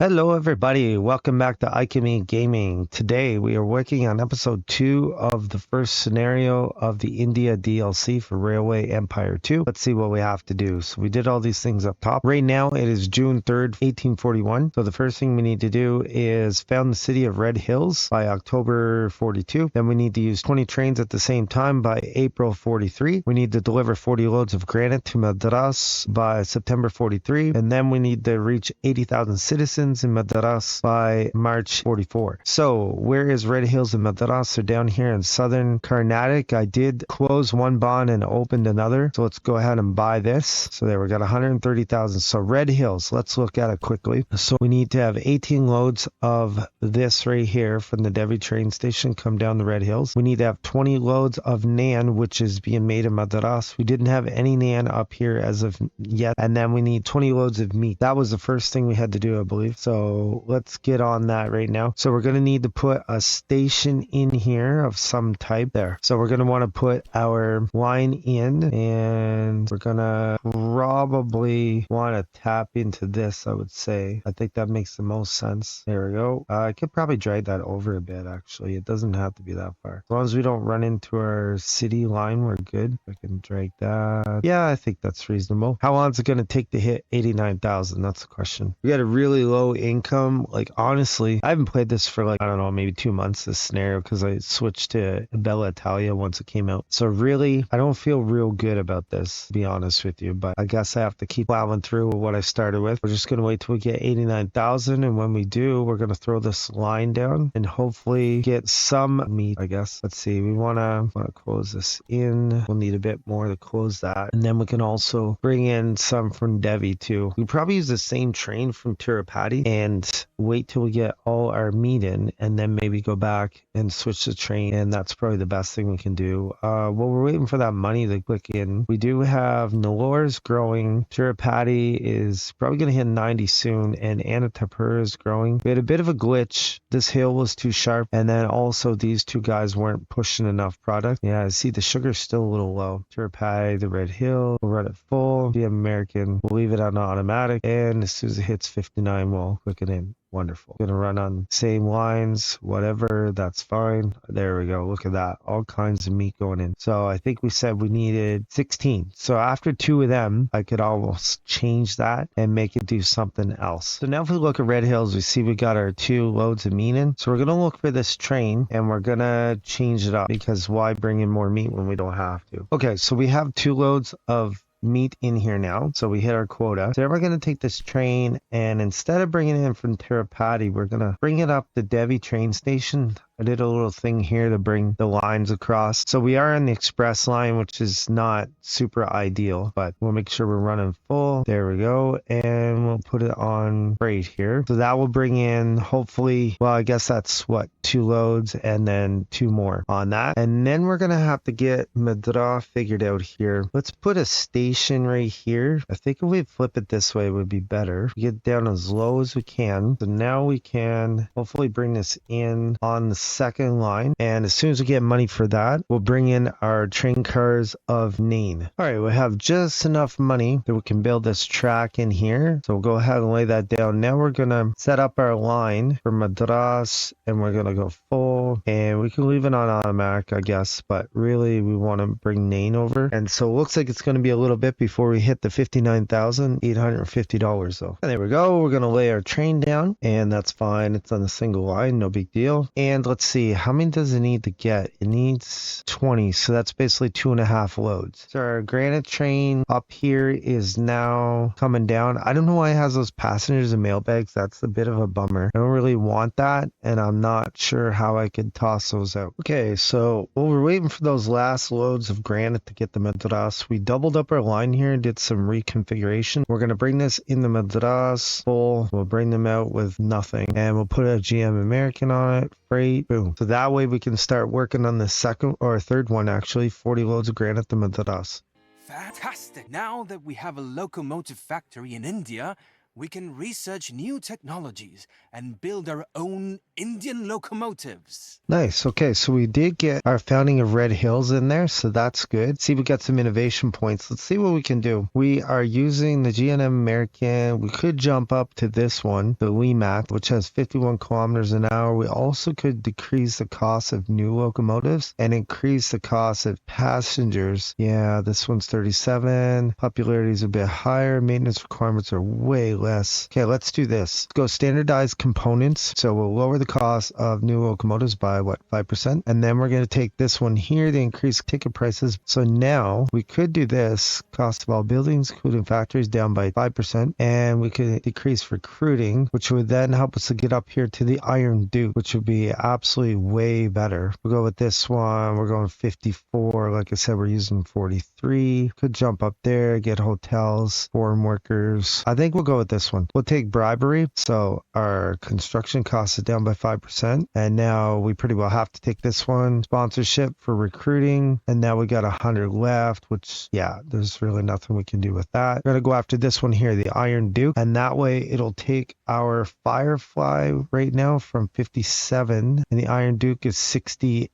Hello, everybody. Welcome back to Alchemy Gaming. Today, we are working on episode 2 of the first scenario of the India DLC for Railway Empire 2. Let's see what we have to do. So we did all these things up top. Right now, it is June 3rd, 1841. So the first thing we need to do is found the city of Red Hills by October 42. Then we need to use 20 trains at the same time by April 43. We need to deliver 40 loads of granite to Madras by September 43. And then we need to reach 80,000 citizens in Madras by March 44. So where is Red Hills in Madras? They're down here in southern Carnatic. I did close one bond and opened another. So let's go ahead and buy this. So there we got 130,000. So Red Hills, let's look at it quickly. So we need to have 18 loads of this right here from the Devi train station come down the Red Hills. We need to have 20 loads of Naan, which is being made in Madras. We didn't have any Naan up here as of yet. And then we need 20 loads of meat. That was the first thing we had to do, I believe. So let's get on that right now. So we're going to need to put a station in here of some type there. So we're going to want to put our line in, and we're going to probably want to tap into this, I would say. I think that makes the most sense. There we go. I could probably drag that over a bit, actually. It doesn't have to be that far. As long as we don't run into our city line, we're good. I can drag that. Yeah, I think that's reasonable. How long is it going to take to hit 89,000? That's the question. We got a really low income. Like, honestly, I haven't played this for like, I don't know, maybe 2 months, this scenario, because I switched to Bella Italia once it came out. So really, I don't feel real good about this, to be honest with you, but I guess I have to keep plowing through with what I started with. We're just going to wait till we get 89,000, and when we do, we're going to throw this line down and hopefully get some meat, I guess. Let's see, we want to close this in. We'll need a bit more to close that, and then we can also bring in some from Devi too. We probably use the same train from Tirupati and wait till we get all our meat in, and then maybe go back and switch the train, and that's probably the best thing we can do. While we're waiting for that money to click in, we do have Nalore's growing. Tirupati is probably going to hit 90 soon, and Anantapur is growing. We had a bit of a glitch. This hill was too sharp, and then also these two guys weren't pushing enough product. Yeah, I see the sugar's still a little low. Tirupati, the Red Hill, we'll run it full. The American, we'll leave it on automatic, and as soon as it hits 59, we'll click it in. Wonderful. Gonna run on same lines, whatever, that's fine. There we go. Look at that. All kinds of meat going in. So I think we said we needed 16. So after 2 of them, I could almost change that and make it do something else. So now if we look at Red Hills, we see we got our 2 loads of meat in. So we're gonna look for this train, and we're gonna change it up, because why bring in more meat when we don't have to? Okay, so we have 2 loads of meat in here now, so we hit our quota. So we're going to take this train, and instead of bringing it in from Tirupati, we're going to bring it up the Devi train station. I did a little thing here to bring the lines across. So we are on the express line, which is not super ideal, but we'll make sure we're running full. There we go. And we'll put it on freight here. So that will bring in, hopefully, well, I guess that's what, 2 loads and then 2 more on that. And then we're going to have to get Madras figured out here. Let's put a station right here. I think if we flip it this way, it would be better. Get down as low as we can. So now we can hopefully bring this in on the second line, and as soon as we get money for that, we'll bring in our train cars of Naan. All right, we have just enough money that we can build this track in here, so we'll go ahead and lay that down. Now we're gonna set up our line for Madras, and we're gonna go full, and we can leave it on automatic, I guess, but really we want to bring Naan over, and so it looks like it's going to be a little bit before we hit the $59,850 though. And there we go. We're gonna lay our train down, and that's fine. It's on a single line, no big deal. And let's see, how many does it need to get? It needs 20, so that's basically 2.5 loads. So our granite train up here is now coming down. I don't know why it has those passengers and mail bags. That's a bit of a bummer. I don't really want that, and I'm not sure how I could toss those out. Okay, so while we're waiting for those last loads of granite to get the Madras, we doubled up our line here and did some reconfiguration. We're going to bring this in the Madras full. We'll bring them out with nothing, and we'll put a GM American on it. Freight, boom. So that way we can start working on the second or third one, actually. 40 loads of granite to Madras. Fantastic! Now that we have a locomotive factory in India, we can research new technologies and build our own Indian locomotives. Nice. Okay, so we did get our founding of Red Hills in there, so that's good. See, we got some innovation points. Let's see what we can do. We are using the GNM American. We could jump up to this one, the WEMAC, which has 51 kilometers an hour. We also could decrease the cost of new locomotives and increase the cost of passengers. Yeah, this one's 37. Popularity is a bit higher. Maintenance requirements are way less. Okay, let's do this. Go standardized components. So we'll lower the cost of new locomotives by what, 5%? And then we're going to take this one here to increase ticket prices. So now we could do this. Cost of all buildings, including factories, down by 5%. And we could decrease recruiting, which would then help us to get up here to the Iron Duke, which would be absolutely way better. We'll go with this one. We're going 54. Like I said, we're using 43. Could jump up there, get hotels, foreign workers. I think we'll go with this one. We'll take bribery. So our construction costs is down by 5%. And now we pretty well have to take this one. Sponsorship for recruiting. And now we got 100 left, which, yeah, there's really nothing we can do with that. We're going to go after this one here, the Iron Duke. And that way it'll take our Firefly right now from 57. And the Iron Duke is 68.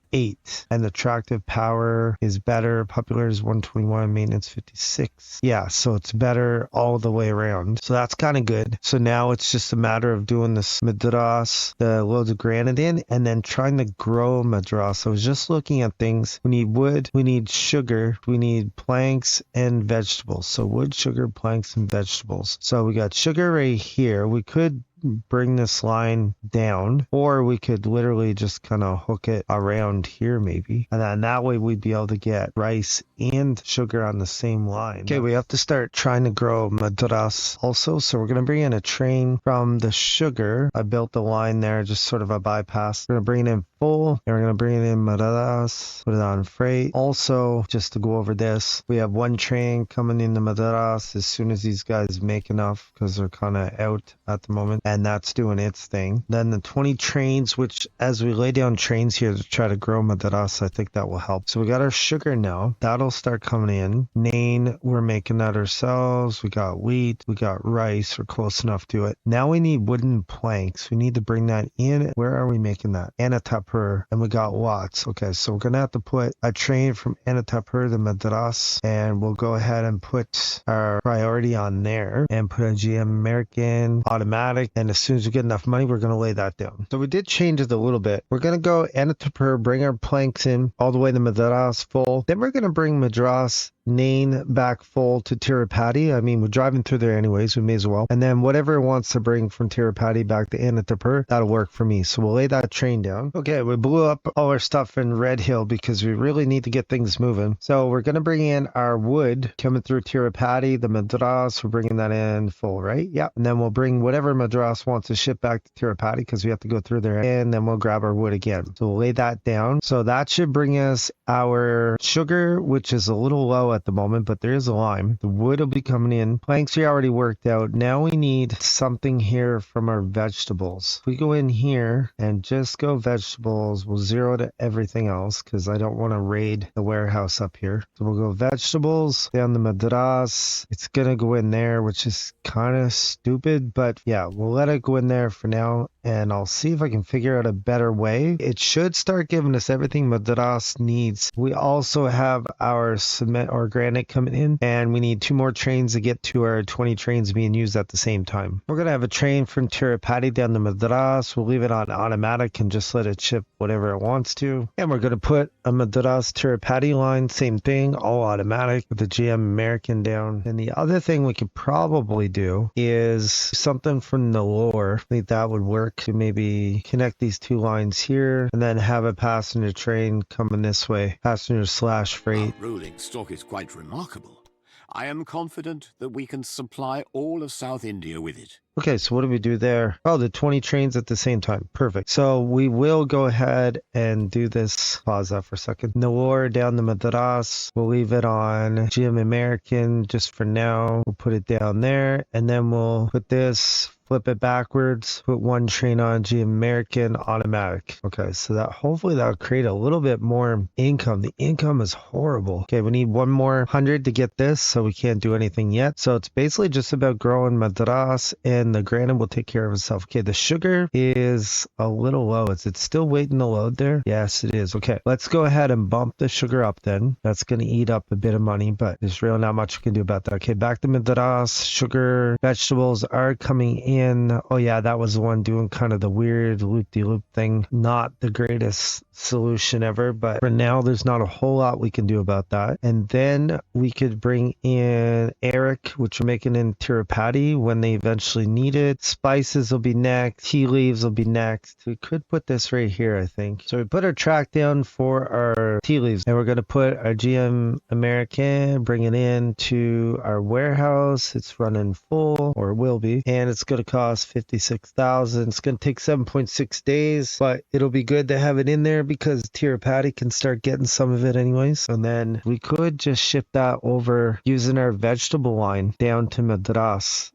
And the attractive power is better. Popular is 121. Maintenance 56. Yeah, so it's better all the way around. So that's kind of good. So now it's just a matter of doing this Madras, the loads of granite in, and then trying to grow Madras. So I was just looking at things. We need wood, we need sugar, we need planks and vegetables. So wood, sugar, planks, and vegetables. So we got sugar right here. We could bring this line down, or we could literally just kind of hook it around here maybe, and then that way we'd be able to get rice and sugar on the same line. Okay, we have to start trying to grow Madras also, so we're going to bring in a train from the sugar. I built the line there, just sort of a bypass. We're going to bring it in full, and we're going to bring it in Madras, put it on freight. Also, just to go over this, we have one train coming into Madras as soon as these guys make enough, because they're kind of out at the moment, and that's doing its thing. Then the 20 trains, which as we lay down trains here to try to grow Madras, I think that will help. So we got our sugar now. That'll start coming in. Naan, we're making that ourselves. We got wheat. We got rice. We're close enough to it. Now we need wooden planks. We need to bring that in. Where are we making that? Anantapur. And we got lots. Okay, so we're going to have to put a train from Anantapur to Madras. And we'll go ahead and put our priority on there and put a GM American automatic. And as soon as we get enough money, we're going to lay that down. So we did change it a little bit. We're going to go Anantapur, bring our planks in all the way to Madras full. Then we're going to bring Madras Naan back full to Tirupati. I mean, we're driving through there anyways. We may as well. And then whatever it wants to bring from Tirupati back to Anantapur, that'll work for me. So we'll lay that train down. Okay, we blew up all our stuff in Red Hill because we really need to get things moving. So we're going to bring in our wood coming through Tirupati, the Madras. We're bringing that in full, right? Yeah. And then we'll bring whatever Madras wants to ship back to Tirupati because we have to go through there. And then we'll grab our wood again. So we'll lay that down. So that should bring us our sugar, which is a little low at the moment, but there is a lime. The wood will be coming in. Planks we already worked out. Now we need something here from our vegetables. If we go in here and just go vegetables, we'll zero to everything else because I don't want to raid the warehouse up here. So we'll go vegetables down the Madras. It's gonna go in there, which is kind of stupid, but yeah, we'll let it go in there for now. And I'll see if I can figure out a better way. It should start giving us everything Madras needs. We also have our cement or granite coming in, and we need 2 more trains to get to our 20 trains being used at the same time. We're going to have a train from Tirupati down to Madras. We'll leave it on automatic and just let it ship whatever it wants to. And we're going to put a Madras Tirupati line, same thing, all automatic with the GM American down. And the other thing we could probably do is something from the lore. I think that would work to maybe connect these 2 lines here and then have a passenger train coming this way, passenger / freight. Our rolling stock is quite remarkable. I am confident that we can supply all of South India with it. Okay, so what do we do there? Oh, the 20 trains at the same time. Perfect. So we will go ahead and do this. Pause that for a second. Nellore down the Madras. We'll leave it on GM American just for now. We'll put it down there, and then we'll put this flip it backwards, put one train on GM American automatic. Okay, so that hopefully that'll create a little bit more income. The income is horrible. Okay, we need one more 100 to get this, so we can't do anything yet. So it's basically just about growing Madras, and the granite will take care of itself. Okay, the sugar is a little low. Is it still waiting to load there? Yes, it is. Okay, let's go ahead and bump the sugar up then. That's going to eat up a bit of money, but there's really not much we can do about that. Okay, back to Madras. Sugar, vegetables are coming in. Oh yeah, that was the one doing kind of the weird loop-de-loop thing. Not the greatest solution ever, but for now there's not a whole lot we can do about that. And then we could bring in Eric, which we're making in Tirupati when they eventually need it. Spices will be next. Tea leaves will be next. We could put this right here, I think. So we put our track down for our tea leaves, and we're going to put our GM American, bring it in to our warehouse. It's running full, or will be, and it's going to cost 56,000. It's going to take 7.6 days, but it'll be good to have it in there because Tirupati can start getting some of it anyways. And then we could just ship that over using our vegetable line down to Madras.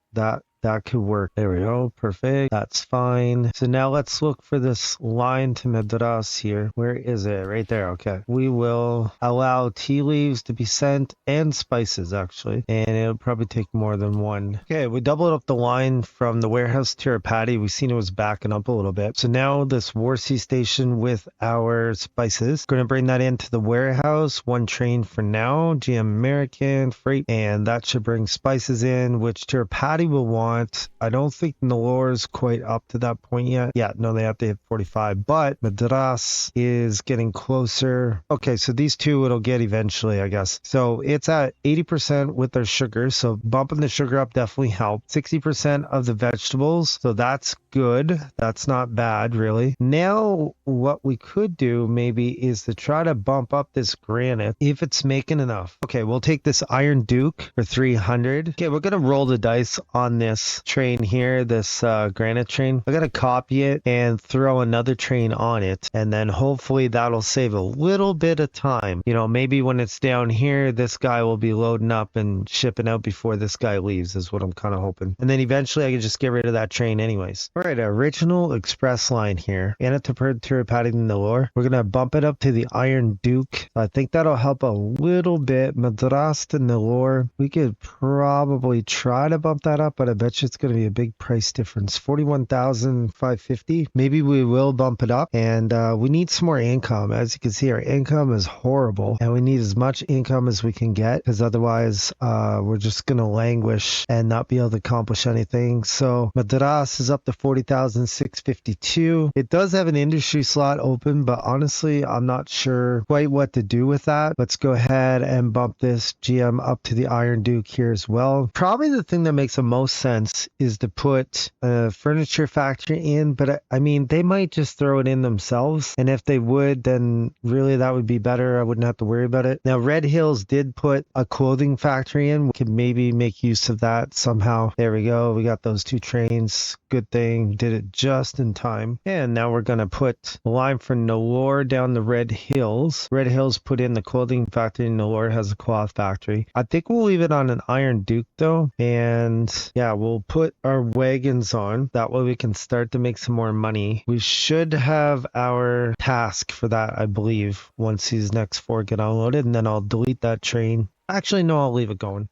That could work. There we go. Perfect. That's fine. So now let's look for this line to Madras here. Where is it? Right there. Okay. We will allow tea leaves to be sent and spices actually. And it'll probably take more than one. Okay. We doubled up the line from the warehouse to Tirupati. We've seen it was backing up a little bit. So now this Warsi station with our spices. Going to bring that into the warehouse. One train for now. GM American freight. And that should bring spices in, which Tirupati will want. I don't think Nellore is quite up to that point yet. Yeah, no, they have to hit 45, but Madras is getting closer. Okay, so these two it'll get eventually, I guess. So it's at 80% with their sugar, so bumping the sugar up definitely helped. 60% of the vegetables, so that's good. That's not bad, really. Now, what we could do maybe is to try to bump up this granite if it's making enough. Okay, we'll take this Iron Duke for 300. Okay, we're going to roll the dice on this train here, this granite train. I'm going to copy it and throw another train on it, and then hopefully that'll save a little bit of time. You know, maybe when it's down here, this guy will be loading up and shipping out before this guy leaves is what I'm kind of hoping. And then eventually I can just get rid of that train anyways. All right, original express line here. Tirupati to Nellore. We're going to bump it up to the Iron Duke. I think that'll help a little bit. Madras to Nellore. We could probably try to bump that up, but I bet you it's going to be a big price difference. 41,550. Maybe we will bump it up, and we need some more income. As you can see, our income is horrible, and we need as much income as we can get, because otherwise we're just going to languish and not be able to accomplish anything. So Madras is up to 40,652. It does have an industry slot open, but honestly, I'm not sure quite what to do with that. Let's go ahead and bump this GM up to the Iron Duke here as well. Probably the thing that makes the most sense is to put a furniture factory in, but I mean, they might just throw it in themselves. And if they would, then really that would be better. I wouldn't have to worry about it. Now, Red Hills did put a clothing factory in. We could maybe make use of that somehow. There we go. We got those two trains. Good thing. Did it just in time. And now we're going to put a line for Nellore down the Red Hills. Red Hills put in the clothing factory. Nellore has a cloth factory. I think we'll leave it on an Iron Duke though. And yeah, we'll put our wagons on. That way we can start to make some more money. We should have our task for that, I believe, once these next four get unloaded, and then I'll delete that train. Actually, no, I'll leave it going.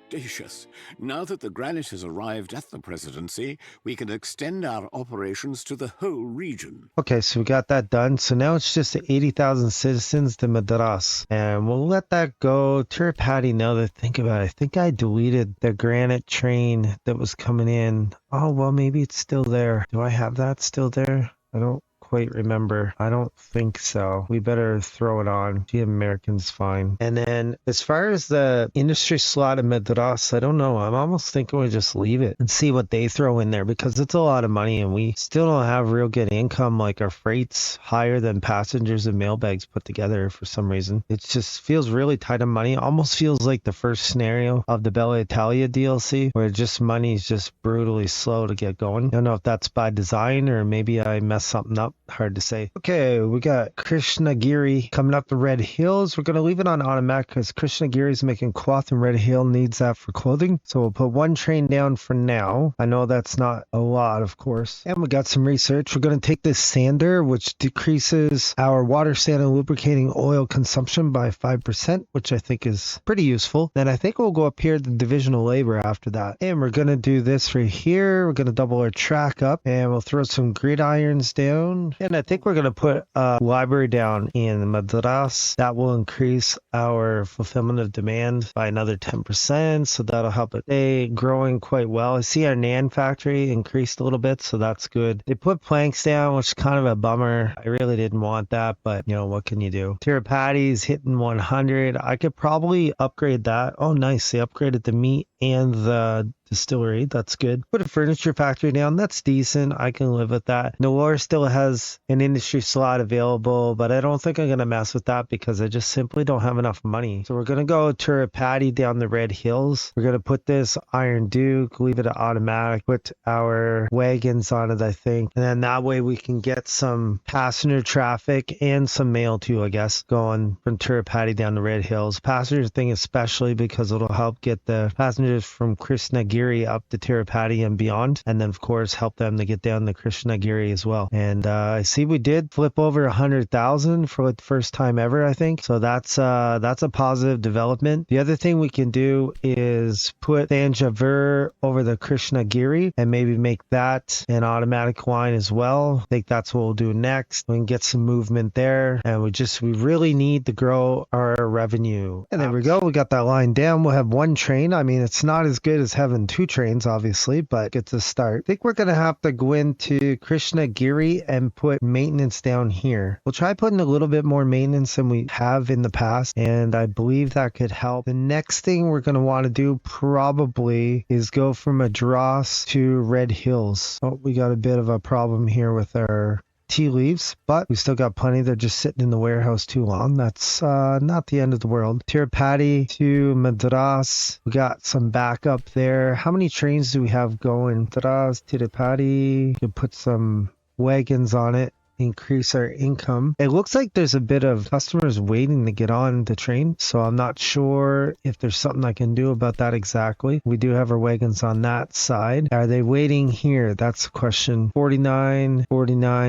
Audacious. Now that the granite has arrived at the presidency, we can extend our operations to the whole region. Okay, so we got that done. So now it's just 80,000 citizens to Madras. And we'll let that go. Tirupati, now that I think about it, I think I deleted the granite train that was coming in. Oh, well, maybe it's still there. Do I have that still there? I don't quite remember. I don't think so. We better throw it on. The American's fine. And then as far as the industry slot in Madras, I don't know. I'm almost thinking we just leave it and see what they throw in there, because it's a lot of money and we still don't have real good income. Like our freight's higher than passengers and mailbags put together for some reason. It just feels really tight on money. Almost feels like the first scenario of the Bella Italia DLC, where just money is just brutally slow to get going. I don't know if that's by design or maybe I messed something up. hard to say. Okay, we got Krishnagiri coming up the Red Hills. We're going to leave it on automatic because Krishnagiri is making cloth and Red Hill needs that for clothing. So we'll put one train down for now. I know that's not a lot, of course. And we got some research. We're going to take this sander, which decreases our water, sand, and lubricating oil consumption by 5%, which I think is pretty useful. Then I think we'll go up here to the division of labor after that. And we're going to do this right here. We're going to double our track up and we'll throw some gridirons down. And I think we're going to put a library down in Madras. That will increase our fulfillment of demand by another 10%. So that'll help it stay growing quite well. I see our Naan factory increased a little bit, so that's good. They put planks down, which is kind of a bummer. I really didn't want that, but you know, what can you do? Tirupati's hitting 100. I could probably upgrade that. Oh, nice. They upgraded the meat and the distillery. That's good. Put a furniture factory down. That's decent. I can live with that. Nellore still has an industry slot available, but I don't think I'm going to mess with that because I just simply don't have enough money. So we're going to go Tirupati down the Red Hills. We're going to put this Iron Duke, leave it at automatic, put our wagons on it, I think. And then that way we can get some passenger traffic and some mail too, I guess, going from Tirupati down the Red Hills. Passenger thing especially because it'll help get the passengers from Krishnagiri up to Tirupati and beyond, and then of course help them to get down to Krishnagiri as well. And I see we did flip over 100,000 for the first time ever, I think. So that's a positive development. The other thing we can do is put Thanjavur over the Krishnagiri and maybe make that an automatic line as well. I think that's what we'll do next. We can get some movement there, and we really need to grow our revenue. And there we go. We got that line down. We'll have one train. I mean, it's not as good as having two trains, obviously, but it's a start. I think we're going to have to go into Krishnagiri and put maintenance down here. We'll try putting a little bit more maintenance than we have in the past, and I believe that could help. The next thing we're going to want to do probably is go from Madras to Red Hills. Oh, we got a bit of a problem here with our tea leaves, but we still got plenty. They're just sitting in the warehouse too long. That's not the end of the world. Tirupati to Madras. We got some backup there. How many trains do we have going? Madras, Tirupati. You can put some wagons on it. Increase our income. It looks like there's a bit of customers waiting to get on the train, so I'm not sure if there's something I can do about that exactly. We do have our wagons on that side. Are they waiting here? That's the question. 49.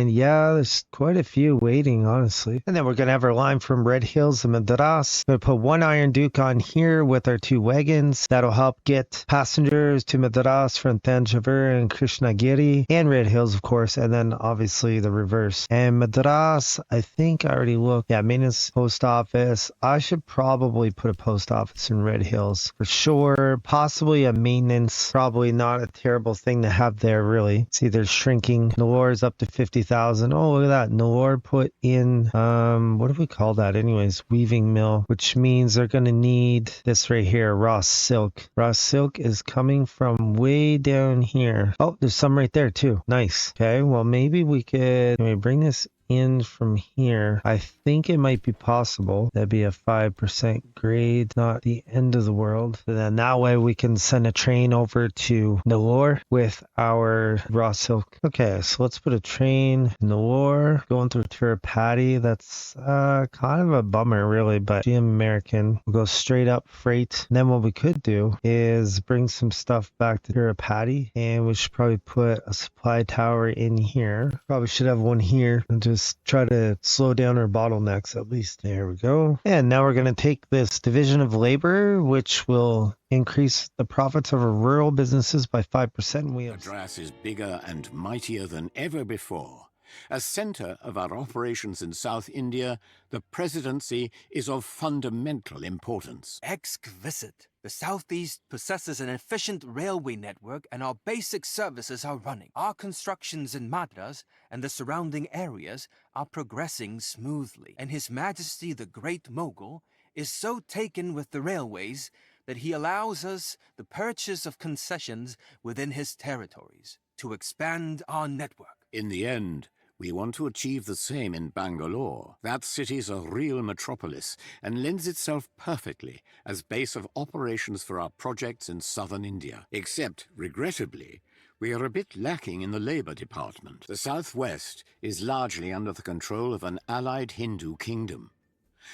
Yeah, there's quite a few waiting, honestly. And then we're going to have our line from Red Hills to Madras. We're going to put one Iron Duke on here with our two wagons. That'll help get passengers to Madras from Thanjavur and Krishnagiri and Red Hills, of course, and then obviously the reverse. And Madras, I think I already looked. Yeah, maintenance post office. I should probably put a post office in Red Hills for sure. Possibly a maintenance. Probably not a terrible thing to have there, really. See, they're shrinking. Nellore is up to 50,000. Oh, look at that. Nellore put in, what do we call that anyways? Weaving mill, which means they're going to need this right here, raw silk. Raw silk is coming from way down here. Oh, there's some right there too. Nice. Okay, well, maybe we could bring this in from here. I think it might be possible. That'd be a 5% grade, not the end of the world. And then that way we can send a train over to Nellore with our raw silk. Okay, so let's put a train Nellore going through Tirupati. That's kind of a bummer, really, but GM American. We'll go straight up freight. And then what we could do is bring some stuff back to Tirupati, and we should probably put a supply tower in here. Probably should have one here and just try to slow down our bottlenecks at least. There we go. And now we're going to take this division of labor, which will increase the profits of our rural businesses by 5%. Madras is bigger and mightier than ever before. As center of our operations in South India, the presidency is of fundamental importance. Exquisite. The Southeast possesses an efficient railway network and our basic services are running. Our constructions in Madras and the surrounding areas are progressing smoothly. And His Majesty the Great Mogul is so taken with the railways that he allows us the purchase of concessions within his territories to expand our network. In the end, we want to achieve the same in Bangalore. That city's a real metropolis and lends itself perfectly as base of operations for our projects in southern India. Except, regrettably, We are a bit lacking in the Labour Department. The southwest is largely under the control of an allied Hindu kingdom.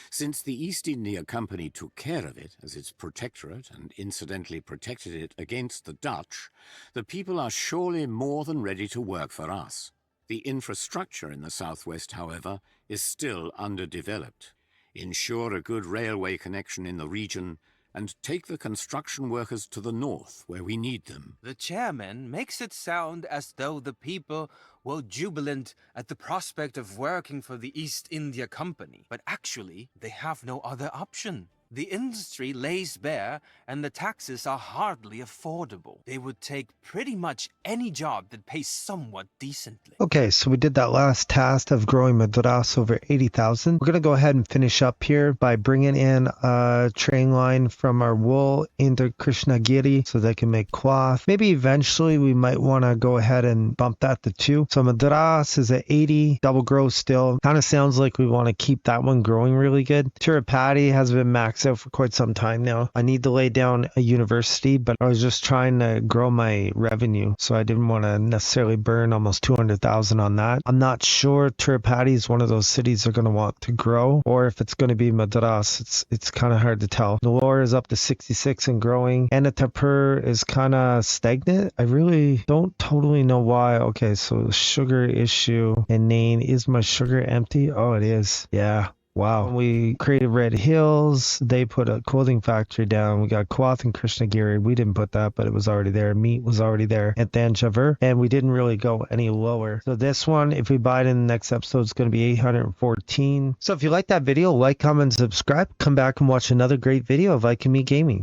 Since the East India Company took care of it as its protectorate and incidentally protected it against the Dutch, the people are surely more than ready to work for us. The infrastructure in the southwest, however, is still underdeveloped. Ensure a good railway connection in the region and take the construction workers to the north where we need them. The chairman makes it sound as though the people were jubilant at the prospect of working for the East India Company, but actually they have no other option. The industry lays bare and the taxes are hardly affordable. They would take pretty much any job that pays somewhat decently. Okay, so we did that last task of growing Madras over 80,000. We're going to go ahead and finish up here by bringing in a train line from our wool into Krishnagiri so they can make cloth. Maybe eventually we might want to go ahead and bump that to 2. So Madras is at 80, double growth still. Kind of sounds like we want to keep that one growing really good. Tirupati has been maxed out for quite some time now. I need to lay down a university, but I was just trying to grow my revenue, so I didn't want to necessarily burn almost 200,000 on that. I'm not sure Tirupati is one of those cities they're going to want to grow, or if it's going to be Madras. It's kind of hard to tell. Nellore is up to 66 and growing. Anantapur is kind of stagnant. I really don't totally know why. Okay, so sugar issue and Naan. Is my sugar empty? Oh, it is. Yeah. Wow. When we created Red Hills, they put a clothing factory down. We got cloth in Krishnagiri. We didn't put that, but it was already there. Meat was already there at Thanjavur, and we didn't really go any lower. So this one, if we buy it in the next episode, it's going to be 814. So if you like that video, like, comment, and subscribe. Come back and watch another great video of Alchemy Gaming.